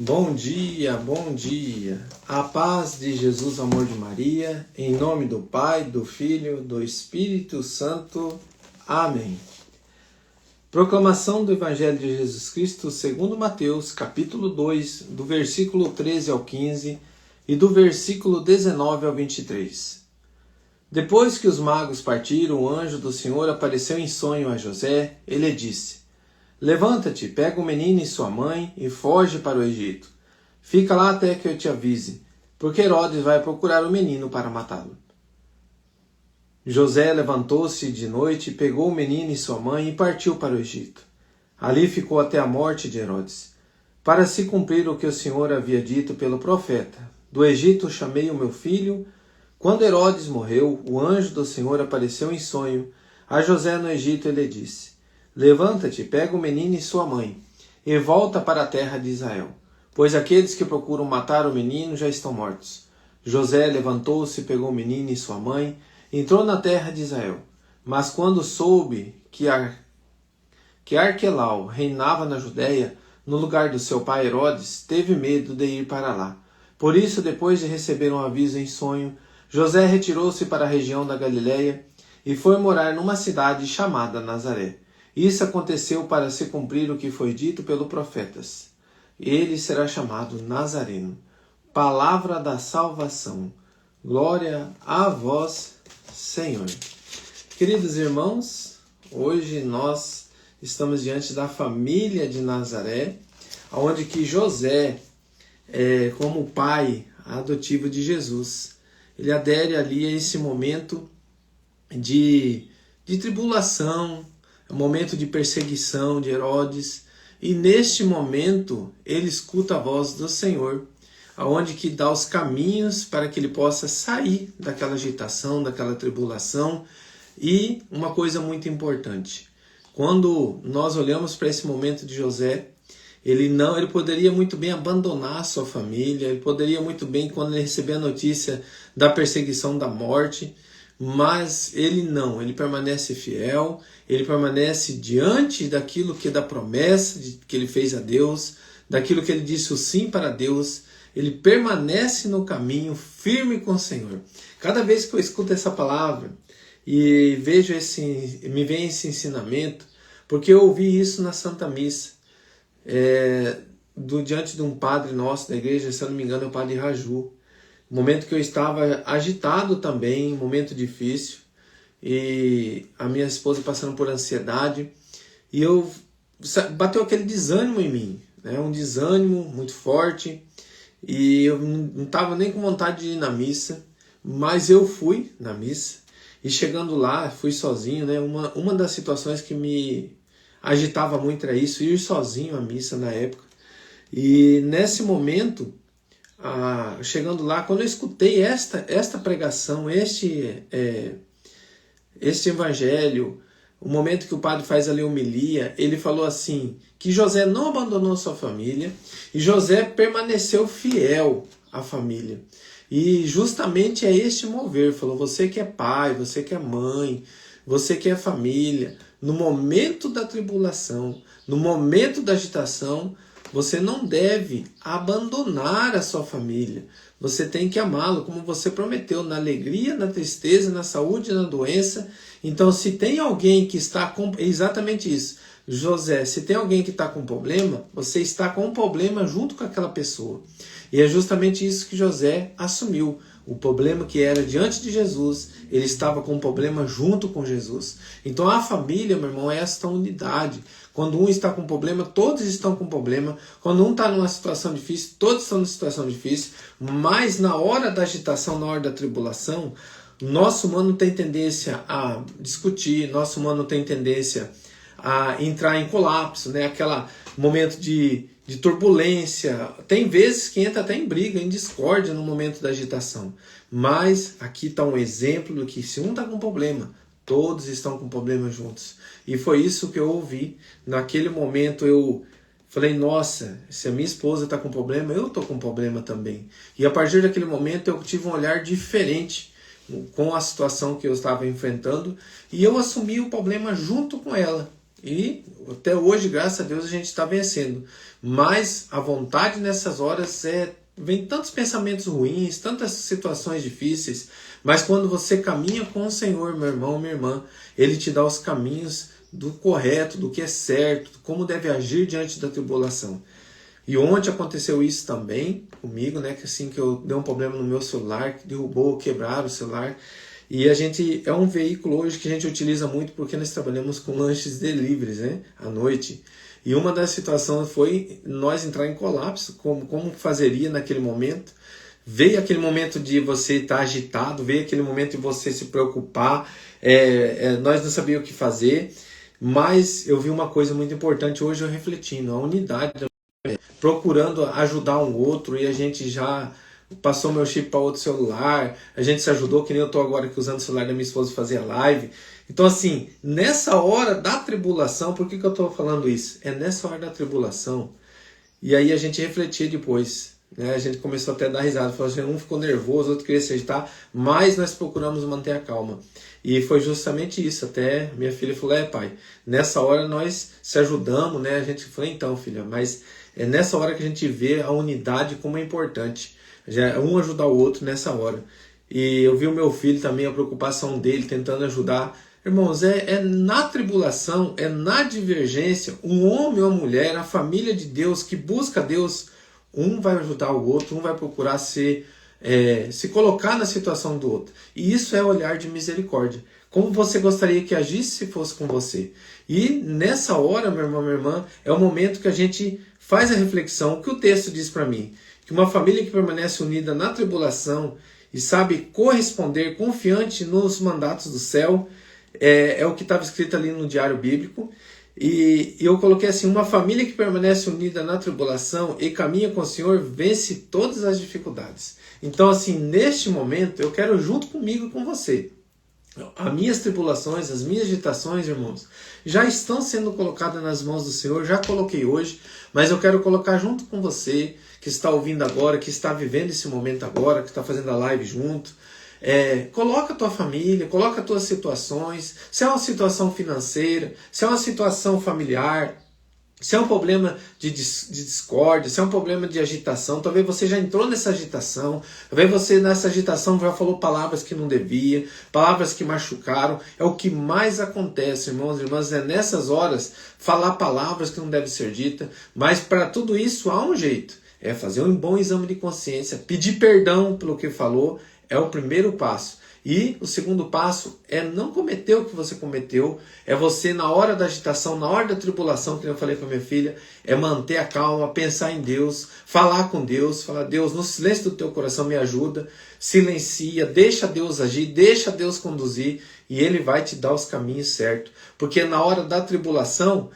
Bom dia, bom dia. A paz de Jesus, amor de Maria, em nome do Pai, do Filho, do Espírito Santo. Amém. Proclamação do Evangelho de Jesus Cristo segundo Mateus, capítulo 2, do versículo 13 ao 15 e do versículo 19 ao 23. Depois que os magos partiram, o anjo do Senhor apareceu em sonho a José. Ele disse: Levanta-te, pega o menino e sua mãe e foge para o Egito. Fica lá até que eu te avise, porque Herodes vai procurar o menino para matá-lo. José levantou-se de noite, pegou o menino e sua mãe e partiu para o Egito. Ali ficou até a morte de Herodes, para se cumprir o que o Senhor havia dito pelo profeta: Do Egito chamei o meu filho. Quando Herodes morreu, o anjo do Senhor apareceu em sonho a José no Egito e lhe disse: Levanta-te, pega o menino e sua mãe, e volta para a terra de Israel, pois aqueles que procuram matar o menino já estão mortos. José levantou-se, pegou o menino e sua mãe, entrou na terra de Israel. Mas quando soube que Arquelau reinava na Judéia, no lugar do seu pai Herodes, teve medo de ir para lá. Por isso, depois de receber um aviso em sonho, José retirou-se para a região da Galiléia e foi morar numa cidade chamada Nazaré. Isso aconteceu para se cumprir o que foi dito pelos profetas: Ele será chamado Nazareno. Palavra da salvação. Glória a vós, Senhor. Queridos irmãos, hoje nós estamos diante da família de Nazaré, onde que José, como pai adotivo de Jesus, ele adere ali a esse momento de tribulação, um momento de perseguição de Herodes, e neste momento ele escuta a voz do Senhor, aonde que dá os caminhos para que ele possa sair daquela agitação, daquela tribulação. E uma coisa muito importante, quando nós olhamos para esse momento de José, ele poderia muito bem abandonar a sua família, ele poderia muito bem, quando ele receber a notícia da perseguição, da morte, mas ele não, ele permanece fiel, ele permanece diante daquilo que é da promessa que ele fez a Deus, daquilo que ele disse o sim para Deus. Ele permanece no caminho, firme com o Senhor. Cada vez que eu escuto essa palavra e me vem esse ensinamento, porque eu ouvi isso na Santa Missa, diante de um padre nosso da igreja, se eu não me engano é o padre Raju. Momento que eu estava agitado também, um momento difícil, e a minha esposa passando por ansiedade, e bateu aquele desânimo em mim, né? Um desânimo muito forte, e eu não estava nem com vontade de ir na missa, mas eu fui na missa, e chegando lá, fui sozinho, né? Uma das situações que me agitava muito era isso, ir sozinho à missa na época, e nesse momento, chegando lá, quando eu escutei esta pregação, este evangelho, o momento que o padre faz ali a homilia, ele falou assim, que José não abandonou sua família, e José permaneceu fiel à família. E justamente é este mover, falou: você que é pai, você que é mãe, você que é família, no momento da tribulação, no momento da agitação, você não deve abandonar a sua família. Você tem que amá-lo, como você prometeu, na alegria, na tristeza, na saúde e na doença. Então, se tem alguém que está com... Exatamente isso. José, se tem alguém que está com problema, você está com um problema junto com aquela pessoa. E é justamente isso que José assumiu. O problema que era diante de Jesus, ele estava com um problema junto com Jesus. Então a família, meu irmão, é esta unidade. Quando um está com problema, todos estão com problema. Quando um está numa situação difícil, todos estão numa situação difícil. Mas na hora da agitação, na hora da tribulação, nosso humano tem tendência a discutir, nosso humano tem tendência a entrar em colapso, né? Aquele momento de turbulência. Tem vezes que entra até em briga, em discórdia no momento da agitação. Mas aqui está um exemplo do que se um está com problema, todos estão com problema juntos. E foi isso que eu ouvi. Naquele momento eu falei: nossa, se a minha esposa está com problema, eu estou com problema também. E a partir daquele momento eu tive um olhar diferente com a situação que eu estava enfrentando, e eu assumi o problema junto com ela. E até hoje, graças a Deus, a gente está vencendo. Mas a vontade nessas horas vem tantos pensamentos ruins, tantas situações difíceis. Mas quando você caminha com o Senhor, meu irmão, minha irmã, Ele te dá os caminhos do correto, do que é certo, como deve agir diante da tribulação. E ontem aconteceu isso também comigo, né? Que assim que eu dei um problema no meu celular, que derrubou, quebraram o celular. E a gente é um veículo hoje que a gente utiliza muito porque nós trabalhamos com lanches deliveries, né? À noite. E uma das situações foi nós entrar em colapso, como fazeria naquele momento. Veio aquele momento de você estar agitado, veio aquele momento de você se preocupar, nós não sabíamos o que fazer, mas eu vi uma coisa muito importante hoje eu refletindo, a unidade, procurando ajudar um outro, e a gente já passou meu chip para outro celular, a gente se ajudou, que nem eu estou agora aqui usando o celular da minha esposa fazer a live. Então assim, nessa hora da tribulação, por que eu estou falando isso? É nessa hora da tribulação, e aí a gente refletia depois, né? A gente começou até a dar risada, falou assim, um ficou nervoso, outro queria se agitar, mas nós procuramos manter a calma. E foi justamente isso, até minha filha falou, pai, nessa hora nós se ajudamos, né? A gente falou, então filha, mas é nessa hora que a gente vê a unidade como é importante, já um ajudar o outro nessa hora. E eu vi o meu filho também, a preocupação dele, tentando ajudar. Irmãos, é na tribulação, é na divergência, um homem ou uma mulher, a família de Deus que busca Deus, um vai ajudar o outro, um vai procurar se colocar na situação do outro. E isso é olhar de misericórdia. Como você gostaria que agisse se fosse com você? E nessa hora, meu irmão, minha irmã, é o momento que a gente faz a reflexão. O que o texto diz para mim? Que uma família que permanece unida na tribulação e sabe corresponder confiante nos mandatos do céu, é o que estava escrito ali no diário bíblico. E eu coloquei assim, uma família que permanece unida na tribulação e caminha com o Senhor vence todas as dificuldades. Então assim, neste momento, eu quero junto comigo e com você, as minhas tribulações, as minhas agitações, irmãos, já estão sendo colocadas nas mãos do Senhor, já coloquei hoje, mas eu quero colocar junto com você, que está ouvindo agora, que está vivendo esse momento agora, que está fazendo a live junto. Coloca a tua família, coloca as tuas situações, se é uma situação financeira, se é uma situação familiar, se é um problema de discórdia, se é um problema de agitação, talvez você já entrou nessa agitação, talvez você nessa agitação já falou palavras que não devia, palavras que machucaram. É o que mais acontece, irmãos e irmãs, é nessas horas falar palavras que não devem ser ditas, mas para tudo isso há um jeito, é fazer um bom exame de consciência, pedir perdão pelo que falou, é o primeiro passo. E o segundo passo é não cometer o que você cometeu, é você na hora da agitação, na hora da tribulação, que eu falei com a minha filha, é manter a calma, pensar em Deus, falar com Deus, falar, Deus, no silêncio do teu coração me ajuda, silencia, deixa Deus agir, deixa Deus conduzir, e Ele vai te dar os caminhos certos. Porque na hora da tribulação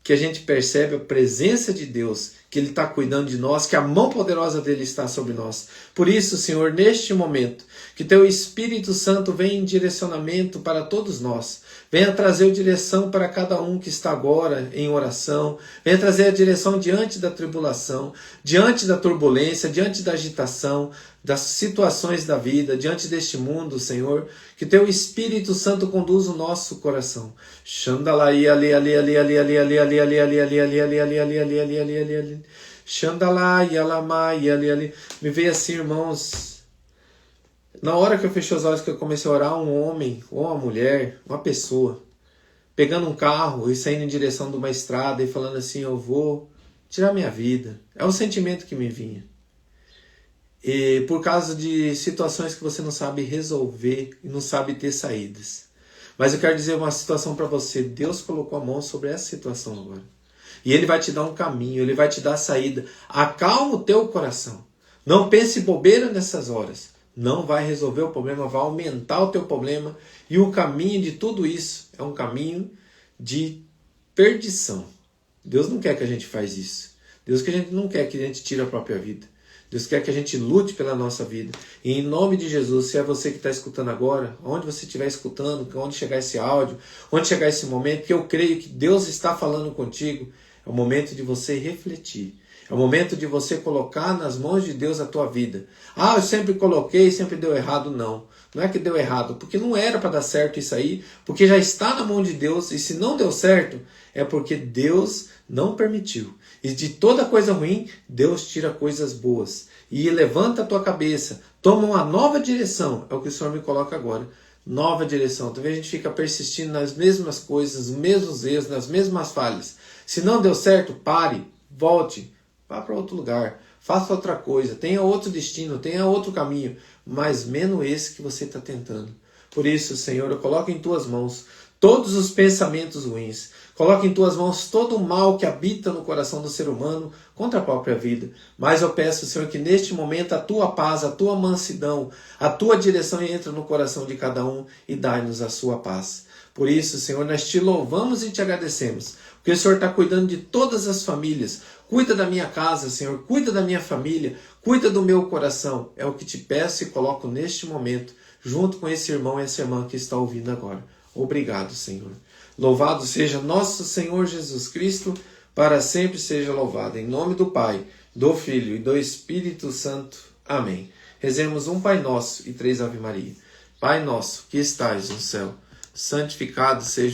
que a gente percebe a presença de Deus, que Ele está cuidando de nós, que a mão poderosa dEle está sobre nós. Por isso, Senhor, neste momento, que Teu Espírito Santo venha em direcionamento para todos nós. Venha trazer a direção para cada um que está agora em oração. Venha trazer a direção diante da tribulação, diante da turbulência, diante da agitação, das situações da vida, diante deste mundo, Senhor. Que Teu Espírito Santo conduza o nosso coração. Xandalai ali ali ali ali ali ali ali ali ali ali ali ali ali ali ali ali ali ali ali. Xandalai alamai ali ali. Me veio assim, irmãos. Na hora que eu fechei os olhos, que eu comecei a orar, um homem ou uma mulher, uma pessoa, pegando um carro e saindo em direção de uma estrada e falando assim, eu vou tirar minha vida. É o sentimento que me vinha. E por causa de situações que você não sabe resolver e não sabe ter saídas. Mas eu quero dizer uma situação para você. Deus colocou a mão sobre essa situação agora. E Ele vai te dar um caminho, Ele vai te dar a saída. Acalma o teu coração. Não pense bobeira nessas horas. Não vai resolver o problema, vai aumentar o teu problema. E o caminho de tudo isso é um caminho de perdição. Deus não quer que a gente faça isso. Deus que a gente não quer que a gente tire a própria vida. Deus quer que a gente lute pela nossa vida. E em nome de Jesus, se é você que está escutando agora, onde você estiver escutando, onde chegar esse áudio, onde chegar esse momento, que eu creio que Deus está falando contigo, é o momento de você refletir. É o momento de você colocar nas mãos de Deus a tua vida. Ah, eu sempre coloquei, sempre deu errado. Não. Não é que deu errado, porque não era para dar certo isso aí, porque já está na mão de Deus, e se não deu certo, é porque Deus não permitiu. E de toda coisa ruim, Deus tira coisas boas. E levanta a tua cabeça, toma uma nova direção. É o que o Senhor me coloca agora. Nova direção. Talvez a gente fica persistindo nas mesmas coisas, nos mesmos erros, nas mesmas falhas. Se não deu certo, pare, volte, vá para outro lugar, faça outra coisa, tenha outro destino, tenha outro caminho, mas menos esse que você está tentando. Por isso, Senhor, eu coloco em tuas mãos todos os pensamentos ruins. Coloque em tuas mãos todo o mal que habita no coração do ser humano contra a própria vida. Mas eu peço, Senhor, que neste momento a tua paz, a tua mansidão, a tua direção entre no coração de cada um e dai-nos a sua paz. Por isso, Senhor, nós te louvamos e te agradecemos, porque o Senhor está cuidando de todas as famílias. Cuida da minha casa, Senhor, cuida da minha família, cuida do meu coração. É o que te peço e coloco neste momento, junto com esse irmão e essa irmã que está ouvindo agora. Obrigado, Senhor. Louvado seja nosso Senhor Jesus Cristo, para sempre seja louvado. Em nome do Pai, do Filho e do Espírito Santo. Amém. Rezemos um Pai Nosso e 3 Ave Maria. Pai nosso, que estais no céu, santificado seja